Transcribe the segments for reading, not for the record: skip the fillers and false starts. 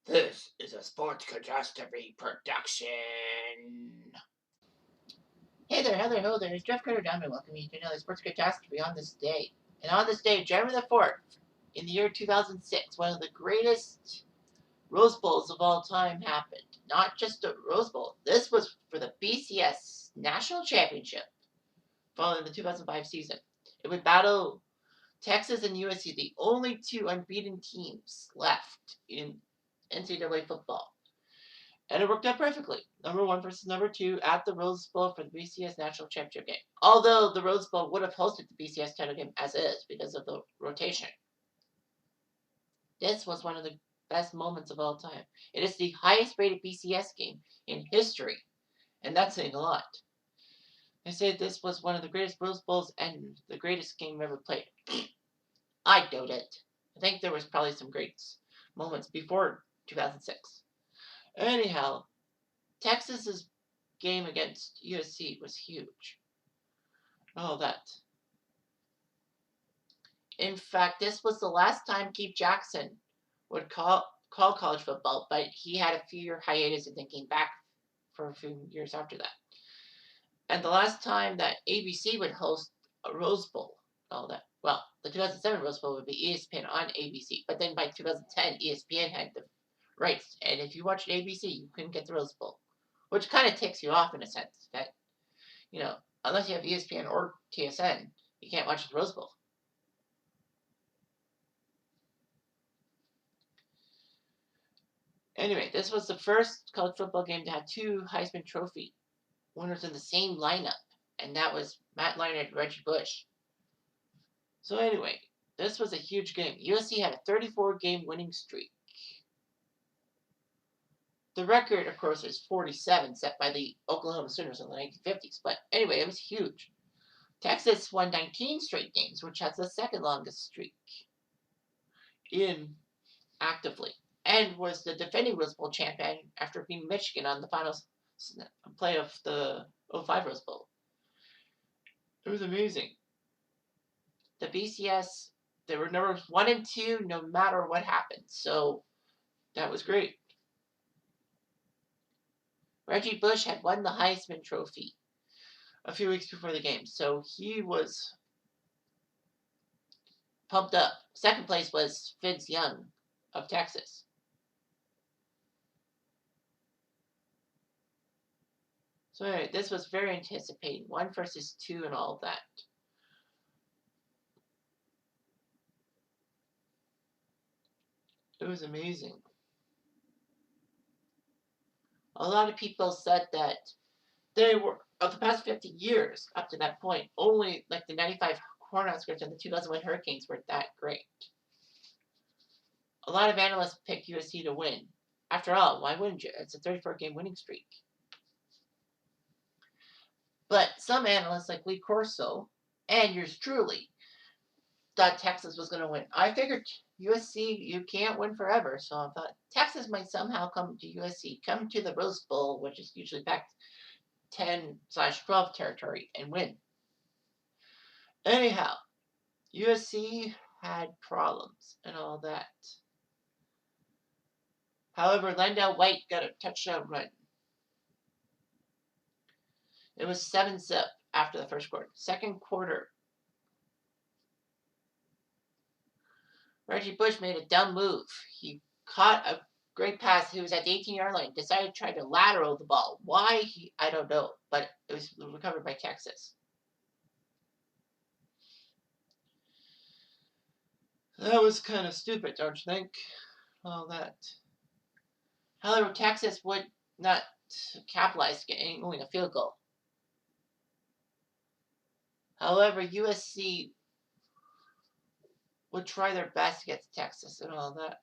This is a Sports Catastrophe production. Hey there, hello, ho there. It's Jeff Carter Diamond welcoming you to another Sports Catastrophe on this day. And on this day, January the 4th, in the year 2006, one of the greatest Rose Bowls of all time happened. Not just a Rose Bowl, this was for the BCS National Championship following the 2005 season. It would battle Texas and USC, the only two unbeaten teams left in NCAA football. And it worked out perfectly. Number 1 versus number 2 at the Rose Bowl for the BCS National Championship game. Although the Rose Bowl would have hosted the BCS title game as is because of the rotation. This was one of the best moments of all time. It is the highest rated BCS game in history. And that's saying a lot. They say this was one of the greatest Rose Bowls and the greatest game ever played. I doubt it. I think there was probably some great moments before 2006. Anyhow, Texas's game against USC was huge. All that. In fact, this was the last time Keith Jackson would call college football, but he had a few-year hiatus and then came back for a few years after that. And the last time that ABC would host a Rose Bowl, all that. Well, the 2007 Rose Bowl would be ESPN on ABC, but then by 2010, ESPN had the rights, and if you watched ABC, you couldn't get the Rose Bowl, which kind of ticks you off in a sense that, unless you have ESPN or TSN, you can't watch the Rose Bowl. Anyway, this was the first college football game to have two Heisman Trophy winners in the same lineup, and that was Matt Leinart and Reggie Bush. So anyway, this was a huge game. USC had a 34-game winning streak. The record, of course, is 47, set by the Oklahoma Sooners in the 1950s. But anyway, it was huge. Texas won 19 straight games, which has the second longest streak in actively, and was the defending Rose Bowl champion after beating Michigan on the final play of the 05 Rose Bowl. It was amazing. The BCS, they were numbers 1 and 2 no matter what happened. So that was great. Reggie Bush had won the Heisman Trophy a few weeks before the game, so he was pumped up. Second place was Vince Young of Texas. So anyway, this was very anticipating. 1 versus 2 and all that. It was amazing. A lot of people said that they were, of the past 50 years up to that point, only like the 95 Cornhuskers and the 2001 Hurricanes were that great. A lot of analysts picked USC to win. After all, why wouldn't you? It's a 34-game winning streak. But some analysts like Lee Corso and yours truly thought Texas was going to win. I figured USC, you can't win forever, so I thought Texas might somehow come to USC, come to the Rose Bowl, which is usually packed 10/12 territory, and win. Anyhow, USC had problems and all that. However, Landell White got a touchdown run. It was 7-zip after the first quarter. Second quarter, Reggie Bush made a dumb move. He caught a great pass. He was at the 18-yard line. Decided to try to lateral the ball. Why? I don't know. But it was recovered by Texas. That was kind of stupid, don't you think? All that. However, Texas would not capitalize getting only a field goal. However, USC would try their best to get to Texas and all that.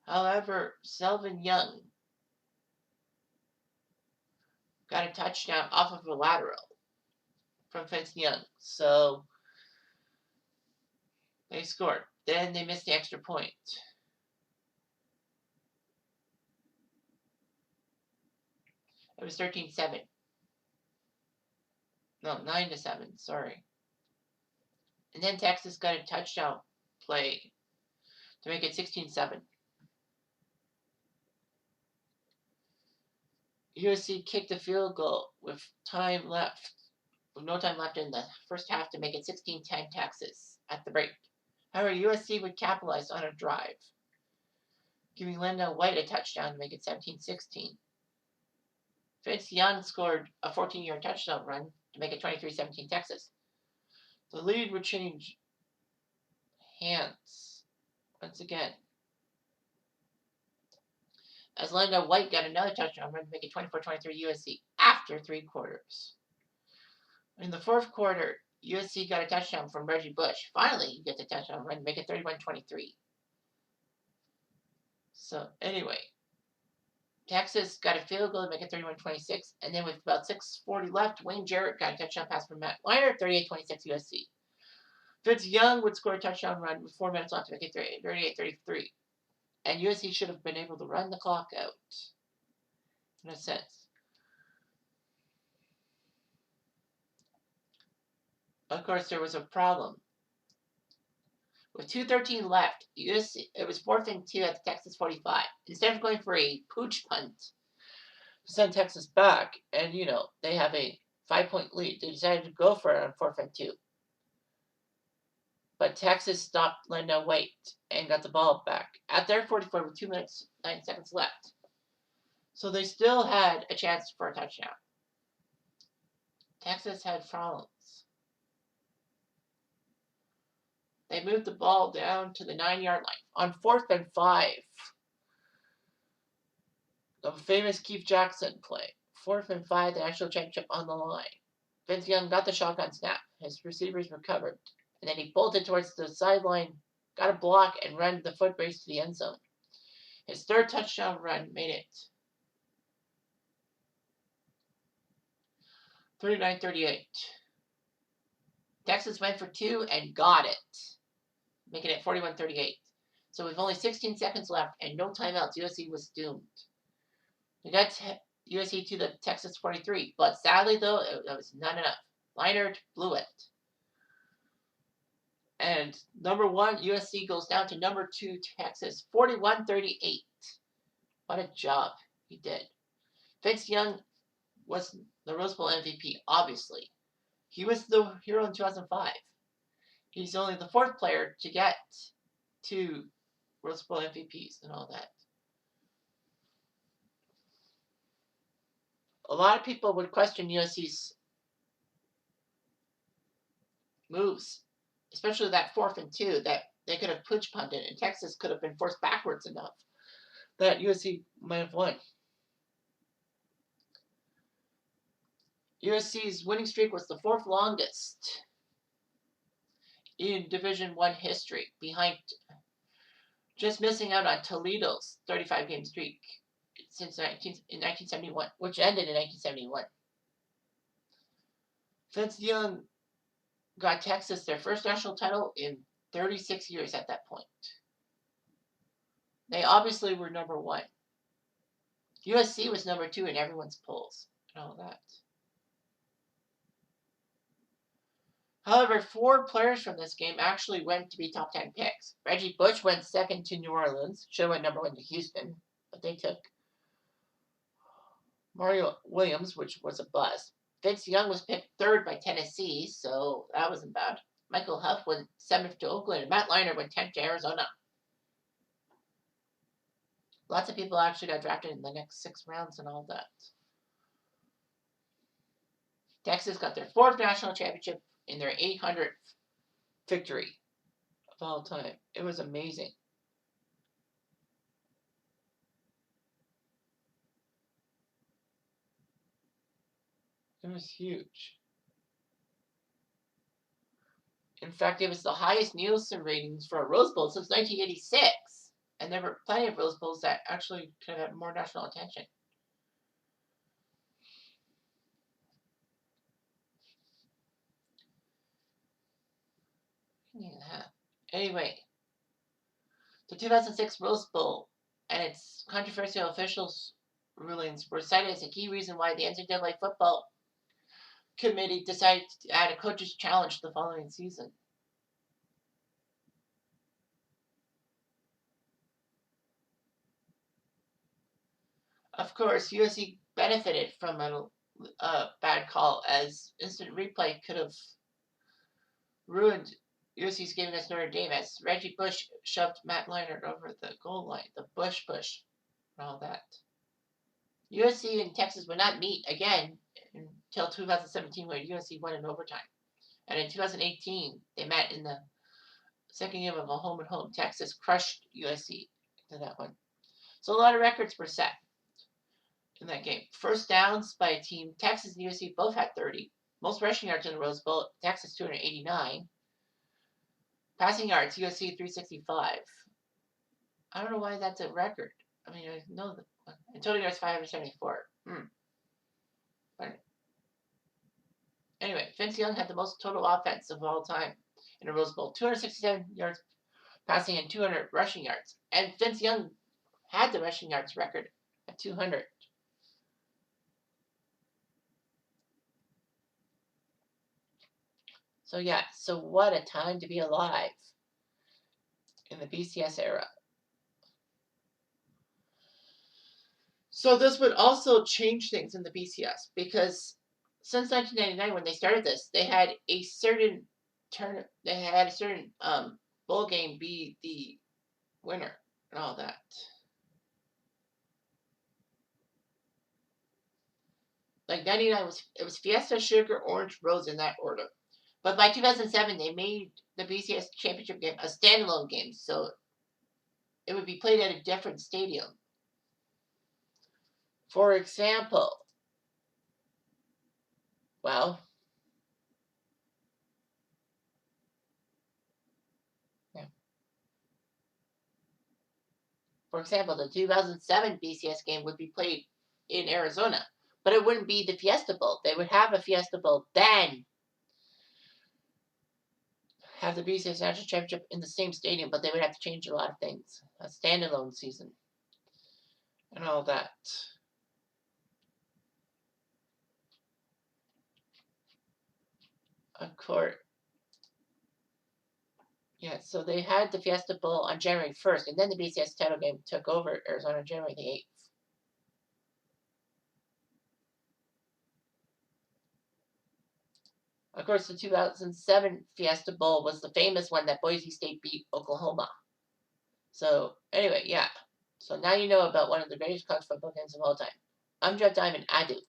However, Selvin Young got a touchdown off of a lateral from Vince Young. So they scored. Then they missed the extra point. It was 13-7. No, 9-7, sorry. And then Texas got a touchdown play to make it 16-7. USC kicked a field goal with no time left in the first half to make it 16-10 Texas at the break. However, USC would capitalize on a drive, giving Lendell White a touchdown to make it 17-16. Vince Young scored a 14-yard touchdown run to make it 23-17 Texas. The lead would change hands once again, as Lendell White got another touchdown run to make it 24-23 USC after 3 quarters. In the fourth quarter, USC got a touchdown from Reggie Bush. Finally, he gets a touchdown run to make it 31-23. So, anyway, Texas got a field goal to make it 31-26, and then with about 6:40 left, Wayne Jarrett got a touchdown pass from Matt Leinart, 38-26 USC. Vince Young would score a touchdown run with 4 minutes left to make it 38-33. And USC should have been able to run the clock out, in a sense. Of course, there was a problem. With 2:13 left, USC, it was 4th and 2 at the Texas 45. Instead of going for a pooch punt to send Texas back, and they have a 5-point lead, they decided to go for it on 4th and 2. But Texas stopped Lendell White and got the ball back at their 44 with 2 minutes, 9 seconds left. So they still had a chance for a touchdown. Texas had problems. They moved the ball down to the 9-yard line on 4th and 5. The famous Keith Jackson play. 4th and 5, the national championship on the line. Vince Young got the shotgun snap. His receivers recovered. And then he bolted towards the sideline, got a block, and ran the foot race to the end zone. His third touchdown run made it 39-38. Texas went for 2 and got it, making it 41-38. So with only 16 seconds left and no timeouts, USC was doomed. They got USC to the Texas 43, but sadly, though, it was not enough. Leinart blew it. And number 1, USC goes down to number 2, Texas, 41-38. What a job he did. Vince Young was the Rose Bowl MVP, obviously. He was the hero in 2005. He's only the 4th player to get 2 Rose Bowl MVPs and all that. A lot of people would question USC's moves, especially that 4th and 2, that they could have pooch punted and Texas could have been forced backwards enough that USC might have won. USC's winning streak was the 4th longest in Division I history, behind just missing out on Toledo's 35-game streak since 1971, which ended in 1971. Vince Young got Texas their first national title in 36 years at that point. They obviously were number 1. USC was number 2 in everyone's polls and all that. However, 4 players from this game actually went to be top 10 picks. Reggie Bush went 2nd to New Orleans. Should have went number 1 to Houston, but they took Mario Williams, which was a bust. Vince Young was picked 3rd by Tennessee, so that wasn't bad. Michael Huff went 7th to Oakland, and Matt Leinart went 10th to Arizona. Lots of people actually got drafted in the next 6 rounds and all that. Texas got their 4th national championship in their 800th victory of all time. It was amazing. It was huge. In fact, it was the highest Nielsen ratings for a Rose Bowl since 1986. And there were plenty of Rose Bowls that actually could have had more national attention. Yeah. Anyway, the 2006 Rose Bowl and its controversial officials rulings were cited as a key reason why the NCAA football committee decided to add a coach's challenge the following season. Of course, USC benefited from a bad call, as instant replay could have ruined USC's game against Notre Dame, as Reggie Bush shoved Matt Leinart over the goal line. The Bush push and all that. USC and Texas would not meet again until 2017, where USC won in overtime. And in 2018, they met in the second game of a home and home. Texas crushed USC to that one. So a lot of records were set in that game. First downs by a team, Texas and USC both had 30. Most rushing yards in the Rose Bowl, Texas 289. Passing yards, USC 365. I don't know why that's a record. I mean, I know that. And total yards 574. But anyway, Vince Young had the most total offense of all time in a Rose Bowl. 267 yards passing and 200 rushing yards. And Vince Young had the rushing yards record at 200. So yeah, so what a time to be alive in the BCS era. So this would also change things in the BCS, because since 1999, when they started this, they had a certain bowl game be the winner and all that. Like 99 was Fiesta, Sugar, Orange, Rose in that order. But by 2007, they made the BCS championship game a standalone game, so it would be played at a different stadium. For example, well, yeah. For example, the 2007 BCS game would be played in Arizona, but it wouldn't be the Fiesta Bowl. They would have a Fiesta Bowl, then have the BCS National Championship in the same stadium, but they would have to change a lot of things. A standalone season and all that. Of course. Yeah, so they had the Fiesta Bowl on January 1st, and then the BCS title game took over Arizona on January the 8th. Of course, the 2007 Fiesta Bowl was the famous one that Boise State beat Oklahoma. So, anyway, yeah. So now you know about one of the greatest college football games of all time. I'm Jeff Diamond. I do.